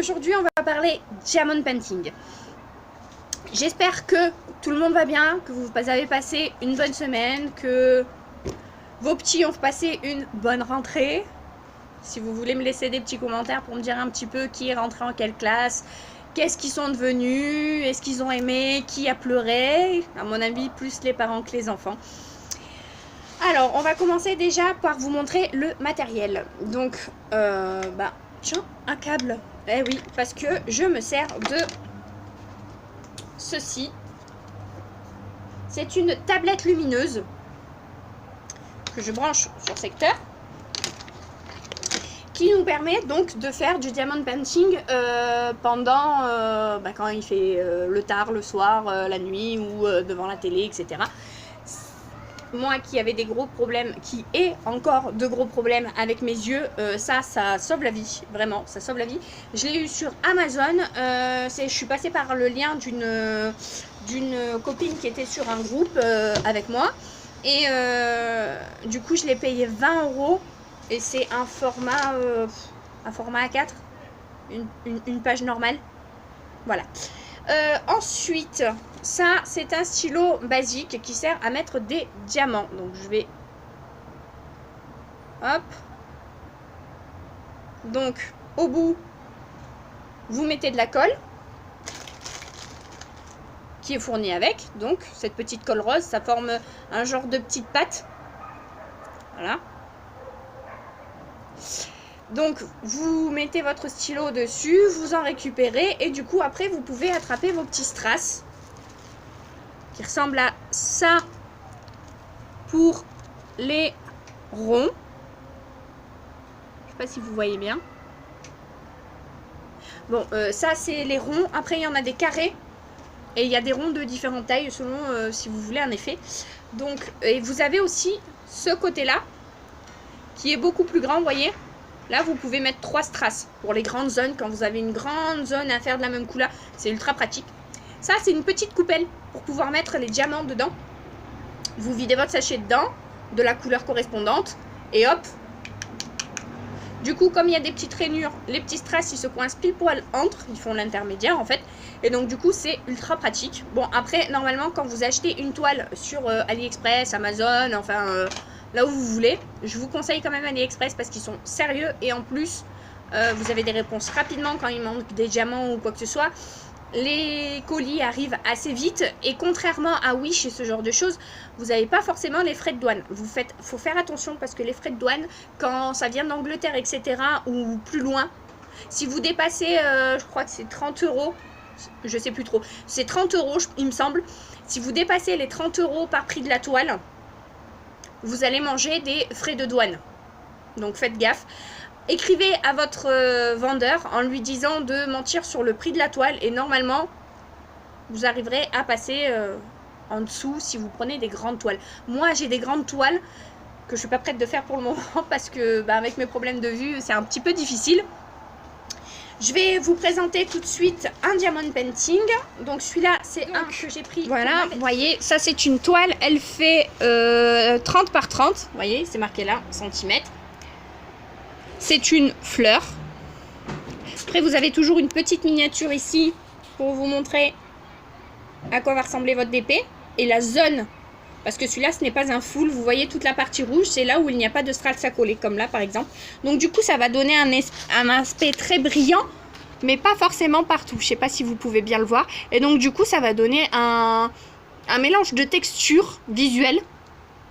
aujourd'hui on va parler diamond painting. J'espère que tout le monde va bien, que vous avez passé une bonne semaine, que vos petits ont passé une bonne rentrée. Si vous voulez me laisser des petits commentaires pour me dire un petit peu qui est rentré en quelle classe, qu'est-ce qu'ils sont devenus, est-ce qu'ils ont aimé, qui a pleuré. À mon avis, plus les parents que les enfants. Alors, on va commencer déjà par vous montrer le matériel. Donc, tiens, un câble. Eh oui, parce que je me sers de ceci. C'est une tablette lumineuse que je branche sur secteur, qui nous permet donc de faire du diamond painting pendant quand il fait le tard, le soir, la nuit ou devant la télé, etc. Moi qui avais des gros problèmes, qui ai encore de gros problèmes avec mes yeux, ça sauve la vie, vraiment, ça sauve la vie. Je l'ai eu sur Amazon, je suis passée par le lien d'une copine qui était sur un groupe avec moi. Et du coup, je l'ai payé 20 € et c'est un format A4, une page normale. Voilà. Ensuite, ça c'est un stylo basique qui sert à mettre des diamants. Donc je vais... Hop. Donc au bout, vous mettez de la colle qui est fournie avec. Donc cette petite colle rose, ça forme un genre de petite pâte. Voilà. Donc vous mettez votre stylo dessus, vous en récupérez et du coup après vous pouvez attraper vos petits strass qui ressemblent à ça pour les ronds. Je sais pas si vous voyez bien. Bon, ça c'est les ronds. Après il y en a des carrés et il y a des ronds de différentes tailles selon si vous voulez un effet. Donc, et vous avez aussi ce côté-là qui est beaucoup plus grand, vous voyez. Là, vous pouvez mettre 3 strass pour les grandes zones. Quand vous avez une grande zone à faire de la même couleur, c'est ultra pratique. Ça, c'est une petite coupelle pour pouvoir mettre les diamants dedans. Vous videz votre sachet dedans, de la couleur correspondante, et hop. Du coup, comme il y a des petites rainures, les petits strass, ils se coincent pile poil entre. Ils font l'intermédiaire, en fait. Et donc, du coup, c'est ultra pratique. Bon, après, normalement, quand vous achetez une toile sur AliExpress, Amazon, enfin... là où vous voulez, je vous conseille quand même AliExpress parce qu'ils sont sérieux et en plus vous avez des réponses rapidement quand il manque des diamants ou quoi que ce soit. Les colis arrivent assez vite et contrairement à Wish et ce genre de choses, vous n'avez pas forcément les frais de douane. Faut faire attention parce que les frais de douane, quand ça vient d'Angleterre, etc. ou plus loin, si vous dépassez, je crois que c'est 30 €, je sais plus trop, c'est 30 € il me semble. Si vous dépassez les 30 € par prix de la toile, vous allez manger des frais de douane. Donc faites gaffe. Écrivez à votre vendeur en lui disant de mentir sur le prix de la toile et normalement, vous arriverez à passer en dessous si vous prenez des grandes toiles. Moi, j'ai des grandes toiles que je ne suis pas prête de faire pour le moment parce que avec mes problèmes de vue, c'est un petit peu difficile. Je vais vous présenter tout de suite un diamond painting. Donc celui-là, c'est un que j'ai pris. Voilà, vous voyez, ça c'est une toile. Elle fait 30 par 30. Vous voyez, c'est marqué là, centimètres. C'est une fleur. Après, vous avez toujours une petite miniature ici pour vous montrer à quoi va ressembler votre DP. Et la zone, parce que celui-là, ce n'est pas un full. Vous voyez toute la partie rouge, c'est là où il n'y a pas de strass à coller, comme là par exemple. Donc du coup, ça va donner un aspect très brillant, mais pas forcément partout. Je ne sais pas si vous pouvez bien le voir. Et donc du coup, ça va donner un mélange de texture visuelle.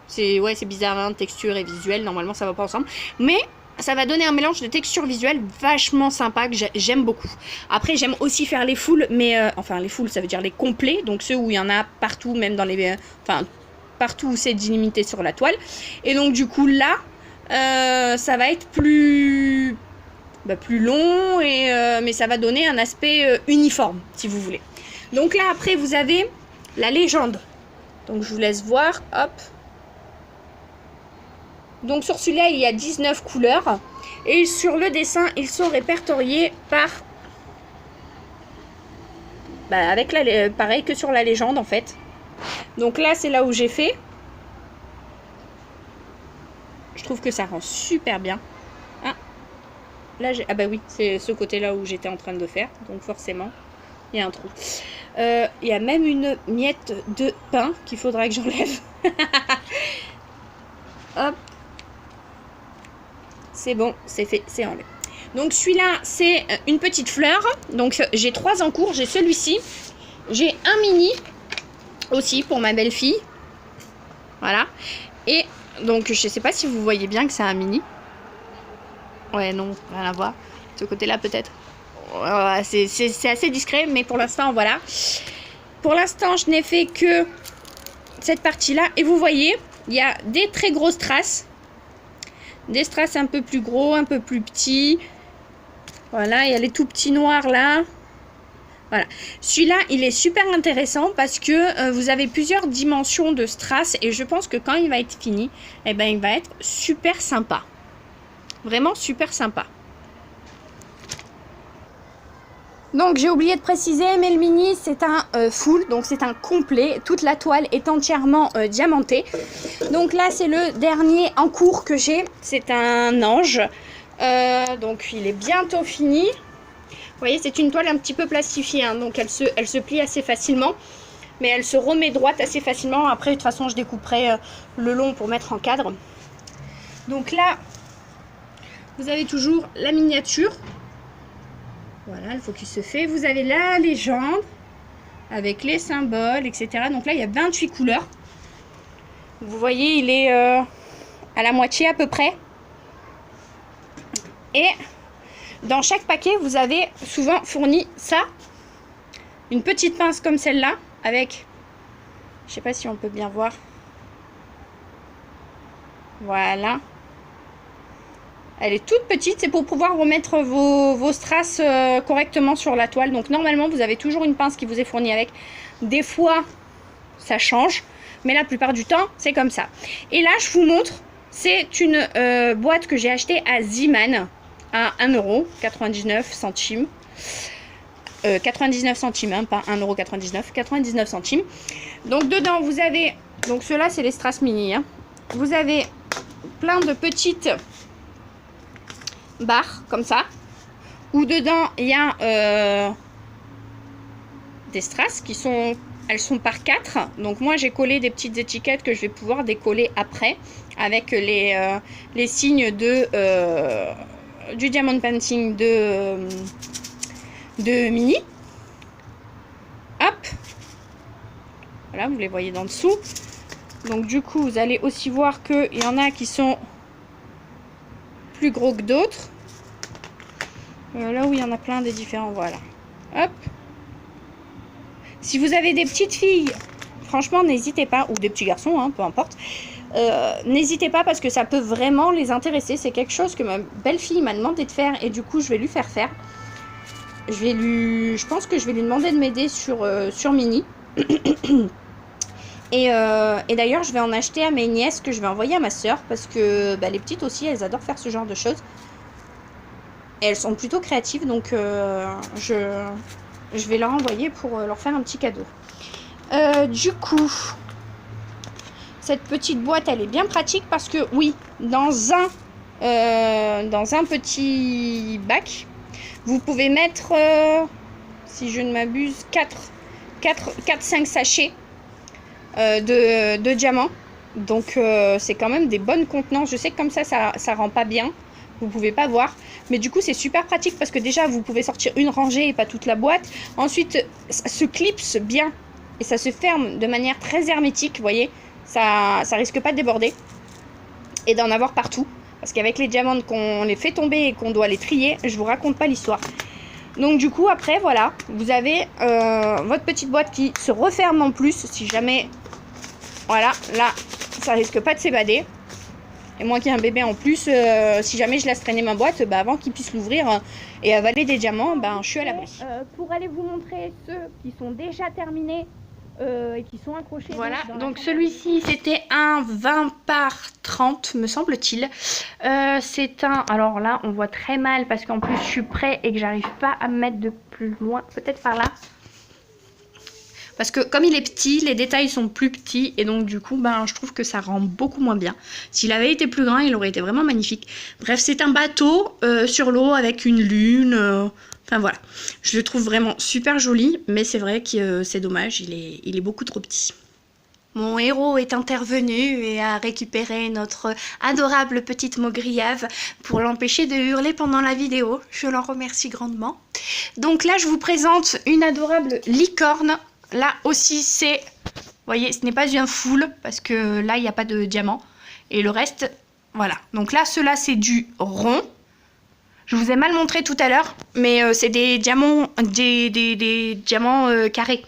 C'est bizarre, hein, texture et visuel. Normalement, ça ne va pas ensemble. Mais ça va donner un mélange de texture visuelle vachement sympa que j'aime beaucoup. Après, j'aime aussi faire les fulls, mais enfin les fulls, ça veut dire les complets. Donc ceux où il y en a partout, même dans les... partout où c'est délimité sur la toile. Et donc du coup là, ça va être plus long, mais ça va donner un aspect uniforme, si vous voulez. Donc là, après, vous avez la légende. Donc je vous laisse voir, hop. Donc sur celui-là, il y a 19 couleurs. Et sur le dessin, ils sont répertoriés par... pareil que sur la légende, en fait. Donc là, c'est là où j'ai fait. Je trouve que ça rend super bien. Ah. là, ah bah oui, c'est ce côté-là où j'étais en train de faire. Donc forcément, il y a un trou. Il y a même une miette de pain qu'il faudra que j'enlève. Hop. C'est bon, c'est fait, c'est enlevé. Donc celui-là, c'est une petite fleur. Donc j'ai 3 en cours. J'ai celui-ci. J'ai un mini aussi pour ma belle-fille. Voilà. Et donc je sais pas si vous voyez bien que c'est un mini. Ouais, non, rien à voir. De ce côté-là peut-être. C'est assez discret, mais pour l'instant, voilà. Pour l'instant, je n'ai fait que cette partie-là. Et vous voyez, il y a des très grosses traces. Des strass un peu plus gros, un peu plus petits. Voilà, il y a les tout petits noirs là. Voilà. Celui-là, il est super intéressant parce que vous avez plusieurs dimensions de strass. Et je pense que quand il va être fini, eh ben, il va être super sympa. Vraiment super sympa. Donc j'ai oublié de préciser, mais le mini c'est un full, donc c'est un complet. Toute la toile est entièrement diamantée. Donc là c'est le dernier en cours que j'ai. C'est un ange. Donc il est bientôt fini. Vous voyez, c'est une toile un petit peu plastifiée, hein, donc elle se plie assez facilement. Mais elle se remet droite assez facilement. Après de toute façon je découperai le long pour mettre en cadre. Donc là, vous avez toujours la miniature. Voilà, le focus se fait. Vous avez la légende avec les symboles, etc. Donc là, il y a 28 couleurs. Vous voyez, il est à la moitié à peu près. Et dans chaque paquet, vous avez souvent fourni ça. Une petite pince comme celle-là avec, je sais pas si on peut bien voir. Voilà. Elle est toute petite, c'est pour pouvoir remettre vos strass correctement sur la toile. Donc normalement, vous avez toujours une pince qui vous est fournie avec. Des fois, ça change, mais la plupart du temps, c'est comme ça. Et là, je vous montre, c'est une boîte que j'ai achetée à Zeeman à 1,99 €. 99 centimes, hein, pas 1,99 €, 99 centimes. Donc dedans, vous avez, donc ceux-là, c'est les strass mini. Hein. Vous avez plein de petites barres comme ça, où dedans il y a des strass qui sont, elles sont par 4. Donc moi j'ai collé des petites étiquettes que je vais pouvoir décoller après avec les signes de du diamond painting de mini. Hop, voilà, vous les voyez d'en dessous. Donc du coup vous allez aussi voir qu'il y en a qui sont plus gros que d'autres. Là où il y en a plein des différents, voilà. Hop. Si vous avez des petites filles, franchement n'hésitez pas, ou des petits garçons, hein, peu importe. N'hésitez pas parce que ça peut vraiment les intéresser. C'est quelque chose que ma belle-fille m'a demandé de faire et du coup je vais lui faire faire. Je pense que je vais lui demander de m'aider sur Mini. Et d'ailleurs, je vais en acheter à mes nièces que je vais envoyer à ma soeur parce que bah, les petites aussi, elles adorent faire ce genre de choses. Et elles sont plutôt créatives, donc je vais leur envoyer pour leur faire un petit cadeau. Du coup, cette petite boîte, elle est bien pratique parce que oui, dans un petit bac, vous pouvez mettre, si je ne m'abuse, 4-5 sachets de diamants. Donc c'est quand même des bonnes contenances. Je sais que comme ça rend pas bien, vous pouvez pas voir, mais du coup c'est super pratique parce que déjà vous pouvez sortir une rangée et pas toute la boîte. Ensuite ça se clipse bien et ça se ferme de manière très hermétique, vous voyez, ça risque pas de déborder et d'en avoir partout, parce qu'avec les diamants qu'on les fait tomber et qu'on doit les trier, je vous raconte pas l'histoire. Donc du coup après voilà, vous avez votre petite boîte qui se referme en plus si jamais, voilà, là ça risque pas de s'évader. Et moi qui ai un bébé en plus, si jamais je laisse traîner ma boîte, bah, avant qu'il puisse l'ouvrir et avaler des diamants, bah, je suis à l'abri. Pour aller vous montrer ceux qui sont déjà terminés et qui sont accrochés. Voilà, donc celui-ci c'était un 20 par 30 me semble-t-il. C'est un, alors là on voit très mal parce qu'en plus je suis près et que j'arrive pas à me mettre de plus loin, peut-être par là. Parce que comme il est petit, les détails sont plus petits. Et donc du coup, ben, je trouve que ça rend beaucoup moins bien. S'il avait été plus grand, il aurait été vraiment magnifique. Bref, c'est un bateau sur l'eau avec une lune. Enfin voilà. Je le trouve vraiment super joli. Mais c'est vrai que c'est dommage, il est beaucoup trop petit. Mon héros est intervenu et a récupéré notre adorable petite Maugriave pour l'empêcher de hurler pendant la vidéo. Je l'en remercie grandement. Donc là, je vous présente une adorable licorne. Là aussi, c'est... Vous voyez, ce n'est pas un full parce que là, il n'y a pas de diamant. Et le reste, voilà. Donc là, cela, c'est du rond. Je vous ai mal montré tout à l'heure, mais c'est des diamants, des diamants carrés.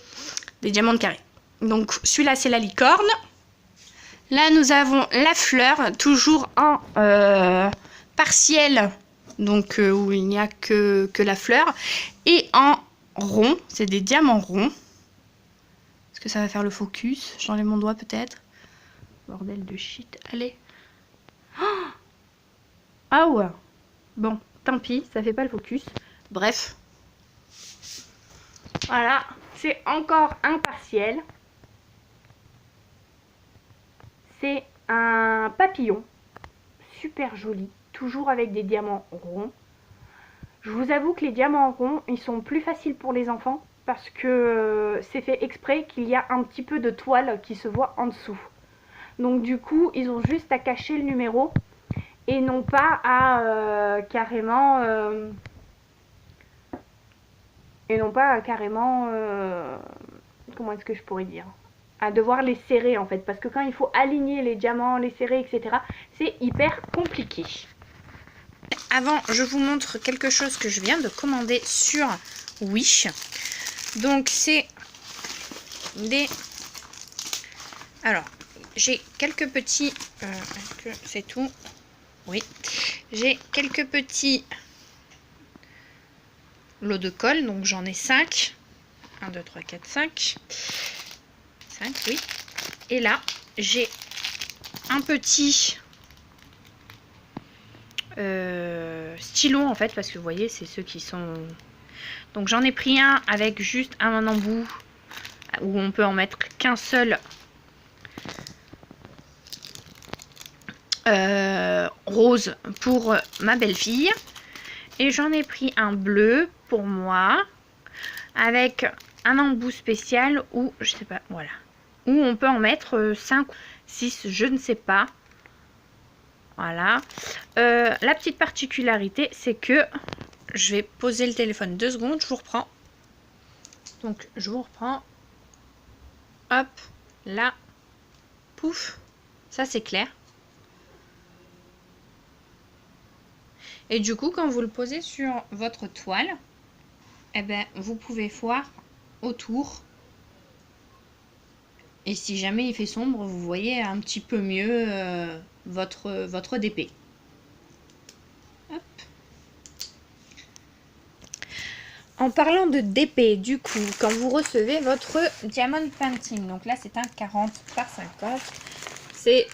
Des diamants de carré. Donc celui-là, c'est la licorne. Là, nous avons la fleur, toujours en partiel, donc où il n'y a que la fleur. Et en rond, c'est des diamants ronds. Est-ce que ça va faire le focus? J'enlève mon doigt peut-être. Bordel de shit, allez. Oh, ah ouais. Bon, tant pis, ça fait pas le focus. Bref. Voilà, c'est encore un partiel. C'est un papillon, super joli, toujours avec des diamants ronds. Je vous avoue que les diamants ronds, ils sont plus faciles pour les enfants parce que c'est fait exprès qu'il y a un petit peu de toile qui se voit en dessous. Donc du coup, ils ont juste à cacher le numéro et non pas à carrément... comment est-ce que je pourrais dire, à devoir les serrer en fait, parce que quand il faut aligner les diamants, les serrer, etc., c'est hyper compliqué. Avant, je vous montre quelque chose que je viens de commander sur Wish. Donc c'est des... Alors, j'ai quelques petits... c'est tout. Oui. J'ai quelques petits lots de colle, donc j'en ai 5. 1, 2, 3, 4, 5. 5, oui. Et là, j'ai un petit stylo en fait, parce que vous voyez, c'est ceux qui sont... Donc j'en ai pris un avec juste un embout où on peut en mettre qu'un seul rose pour ma belle-fille. Et j'en ai pris un bleu pour moi avec un embout spécial où, je sais pas, voilà, où on peut en mettre 5 ou 6, je ne sais pas. Voilà. La petite particularité, c'est que je vais poser le téléphone 2 secondes, je vous reprends. Donc, je vous reprends. Hop, là, pouf, ça c'est clair. Et du coup, quand vous le posez sur votre toile, eh ben, vous pouvez voir autour. Et si jamais il fait sombre, vous voyez un petit peu mieux votre DP. Hop. En parlant de DP, du coup, quand vous recevez votre Diamond Painting, donc là c'est un 40 par 50, c'est...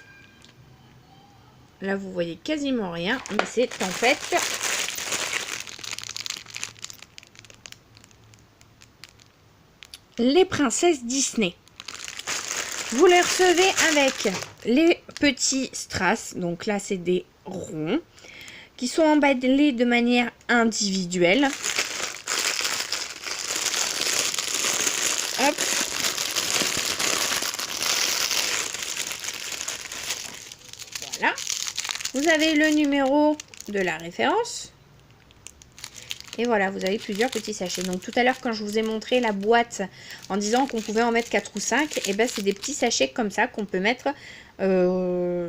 Là vous voyez quasiment rien, mais c'est en fait... les princesses Disney. Vous les recevez avec les petits strass, donc là c'est des ronds, qui sont emballés de manière individuelle. Hop. Voilà. Vous avez le numéro de la référence. Et voilà, vous avez plusieurs petits sachets. Donc tout à l'heure, quand je vous ai montré la boîte en disant qu'on pouvait en mettre 4 ou 5, et ben c'est des petits sachets comme ça qu'on peut mettre dans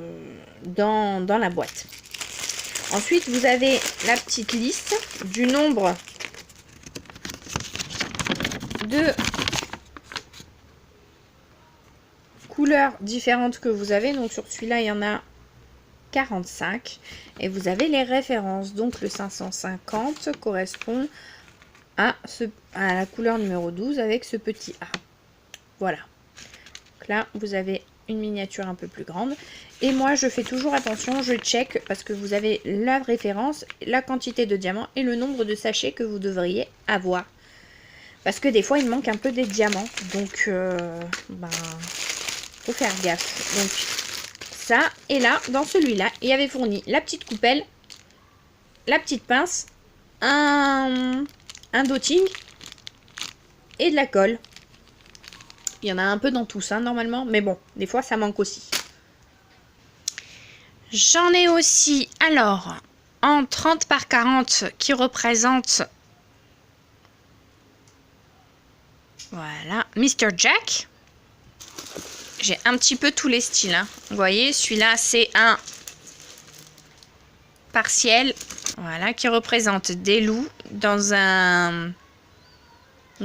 la boîte. Ensuite, vous avez la petite liste du nombre de couleurs différentes que vous avez. Donc sur celui-là, il y en a 45 et vous avez les références. Donc le 550 correspond à la couleur numéro 12 avec ce petit A. Voilà. Donc là, vous avez une miniature un peu plus grande. Et moi, je fais toujours attention, je check parce que vous avez la référence, la quantité de diamants et le nombre de sachets que vous devriez avoir. Parce que des fois, il manque un peu des diamants. Donc, ben, faut faire gaffe. Donc, ça. Et là, dans celui-là, il y avait fourni la petite coupelle, la petite pince, un dotting et de la colle. Il y en a un peu dans tout ça, normalement. Mais bon, des fois, ça manque aussi. J'en ai aussi, alors, en 30 par 40 qui représente... Voilà, Mr. Jack. J'ai un petit peu tous les styles. Hein. Vous voyez, celui-là, c'est un partiel. Voilà, qui représente des loups dans un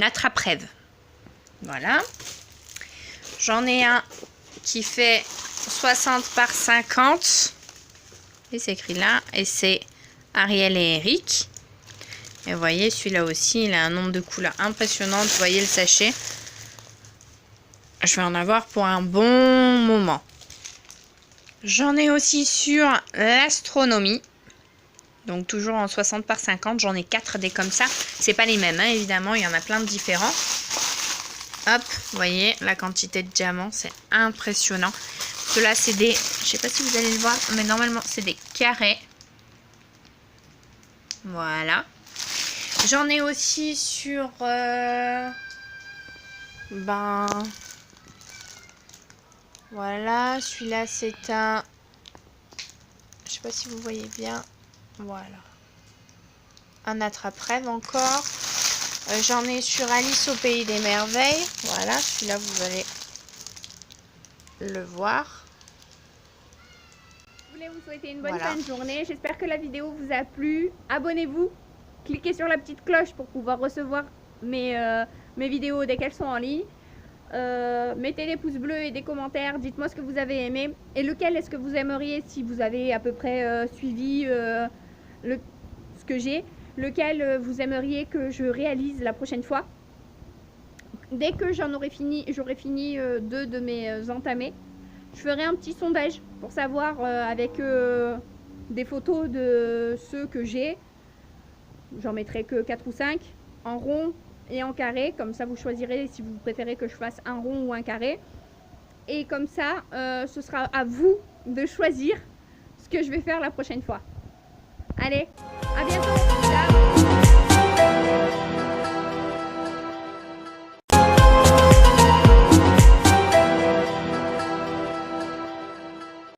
attrape-rêve. Voilà. J'en ai un qui fait 60 par 50. Et c'est écrit là. Et c'est Ariel et Eric. Et vous voyez, celui-là aussi, il a un nombre de couleurs impressionnant. Vous voyez le sachet. Je vais en avoir pour un bon moment. J'en ai aussi sur l'astronomie. Donc toujours en 60 par 50. J'en ai 4 des comme ça. C'est pas les mêmes, hein, évidemment. Il y en a plein de différents. Hop, vous voyez la quantité de diamants. C'est impressionnant. Ceux-là, c'est des... Je sais pas si vous allez le voir, mais normalement, c'est des carrés. Voilà. J'en ai aussi sur... Ben... Voilà, celui-là c'est un... Je sais pas si vous voyez bien. Voilà. Un attrape-rêve encore. J'en ai sur Alice au Pays des Merveilles. Voilà, celui-là vous allez le voir. Je voulais vous souhaiter une bonne fin de journée. J'espère que la vidéo vous a plu. Abonnez-vous. Cliquez sur la petite cloche pour pouvoir recevoir mes vidéos dès qu'elles sont en ligne. Mettez des pouces bleus et des commentaires, dites-moi ce que vous avez aimé et lequel est-ce que vous aimeriez si vous avez à peu près suivi ce que j'ai, lequel vous aimeriez que je réalise la prochaine fois. Dès que j'aurai fini 2 de mes entamés, je ferai un petit sondage pour savoir avec des photos de ceux que j'ai. J'en mettrai que 4 ou 5 en rond et en carré, comme ça vous choisirez si vous préférez que je fasse un rond ou un carré, et comme ça ce sera à vous de choisir ce que je vais faire la prochaine fois. Allez, à bientôt.